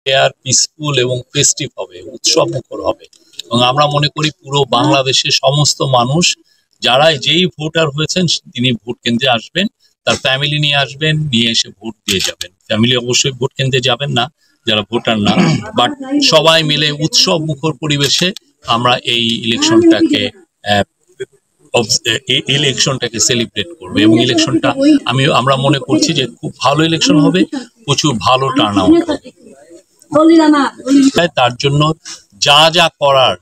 Fair, peaceful এবং festive হবে, উৎসব মুখর হবে। এবং আমরা মনে করি পুরো বাংলাদেশের সমস্ত মানুষ যারা যেই ভোটার হয়েছেন তিনি ভোট কেন্দ্রে আসবেন, তার ফ্যামিলি নিয়ে আসবেন, নিয়ে এসে ভোট দিয়ে যাবেন। ফ্যামিলি অবশ্যই ভোট কেন্দ্রে যাবেন না যারা ভোটার না, বাট সবাই মিলে উৎসব মুখর পরিবেশে আমরা এই ইলেকশনটাকে সেলিব্রেট করবে। এবং ইলেকশনটা আমরা মনে করছি যে খুব ভালো ইলেকশন হবে, প্রচুর ভালো টার্ন আউট হবে। তার জন্য যা যা করার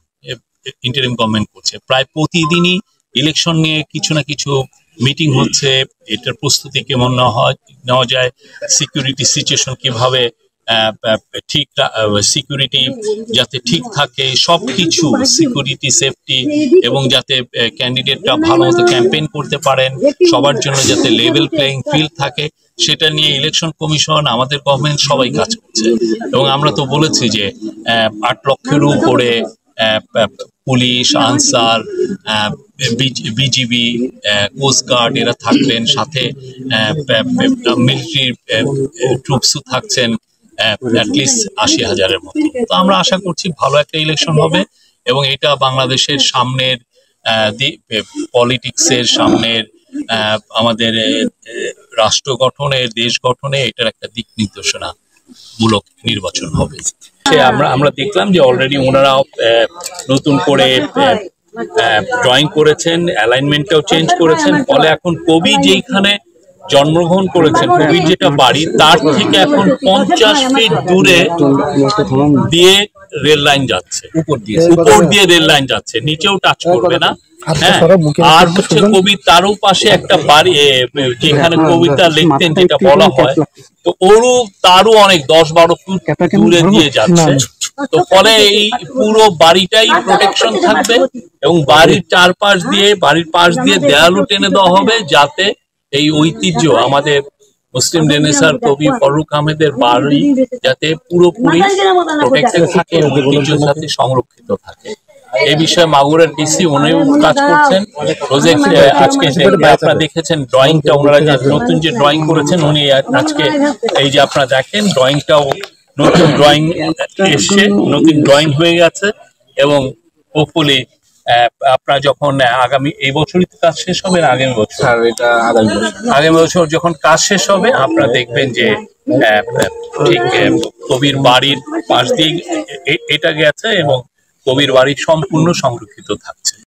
ইন্টারিম গভর্নমেন্ট করছে, প্রায় প্রতিদিনই ইলেকশন নিয়ে কিছু না কিছু মিটিং হচ্ছে। এটার প্রস্তুতি কেমন নেওয়া যায়, সিকিউরিটি সিচুয়েশন কিভাবে ঠিক, সিকিউরিটি যাতে ঠিক থাকে, সবকিছু সিকিউরিটি, সেফটি, এবং যাতে ক্যান্ডিডেটরা ভালো মতো ক্যাম্পেইন করতে পারেন, সবার জন্য যাতে লেভেল প্লেইং ফিল্ড থাকে, সেটা নিয়ে ইলেকশন কমিশন, আমাদের গভর্নমেন্ট সবাই কাজ করছে। এবং আমরা তো বলেছি যে 8 লক্ষের উপরে পুলিশ, আনসার, বিজিবি, কোস্টগার্ড এরা থাকবেন, সাথে মিলিটারি ট্রুপসও থাকছেন অ্যাটলিস্ট 80,000-এর মতো। তো আমরা আশা করছি ভালো একটা ইলেকশন হবে এবং এটা বাংলাদেশের সামনের পলিটিক্সের সামনের আমাদের রাষ্ট্র গঠনে, দেশ গঠনে এটার একটা দিক নির্দেশনা মূলক নির্বাচন হবে। আমরা দেখলাম যে অলরেডি ওনারা নতুন করে ড্রয়িং করেছেন, অ্যালাইনমেন্টটাও চেঞ্জ করেছেন, ফলে এখন কবি যেখানে জন্মগ্রহণ করেছেন, কবির যেটা বাড়ি, তার থেকে এখন 50 ফিট দূরে দিয়ে রেল লাইন যাচ্ছে, উপর দিয়ে রেল লাইন যাচ্ছে, নিচেও টাচ করবে না। হ্যাঁ, আর হচ্ছে কবির তারও পাশে একটা বাড়ি, যেখানে কবিতা লিখতেন যেটা বলা হয়, তো তারও অনেক 10-12 ফুট দূরে দিয়ে যাচ্ছে। তো ফলে এই পুরো বাড়িটাই প্রোটেকশন থাকবে এবং বাড়ির চারপাশ দিয়ে, বাড়ির পাশ দিয়ে দেয়ালও টেনে দেওয়া হবে, যাতে এই ঐতিহ্য আমাদের মুসলিম রেনেসাঁর কবি ফারুক আহমেদের বাড়ি যাতে পুরোপুরি প্রোটেক্টেড থাকে, ঐতিহ্যের সাথে সংরক্ষিত থাকে। এই বিষয়ে মাগুরার ডিসি উনিও কাজ করছেন। আজকে আপনারা দেখেছেন ড্রয়িংটা, ওনারা যে নতুন যে ড্রয়িং করেছেন, উনি আজকে এই যে আপনারা দেখেন ড্রয়িংটাও নতুন ড্রয়িং এসছে, নতুন ড্রয়িং হয়ে গেছে। এবং হোপফুলি আপনারা যখন আগামী এই বছরই কাজ শেষ হবে, আগামী বছর যখন কাজ শেষ হবে, আপনারা দেখবেন যে ঠিক কবির বাড়ির পাশ দিয়ে এটা গেছে এবং কবির বাড়ি সম্পূর্ণ সংরক্ষিত থাকছে।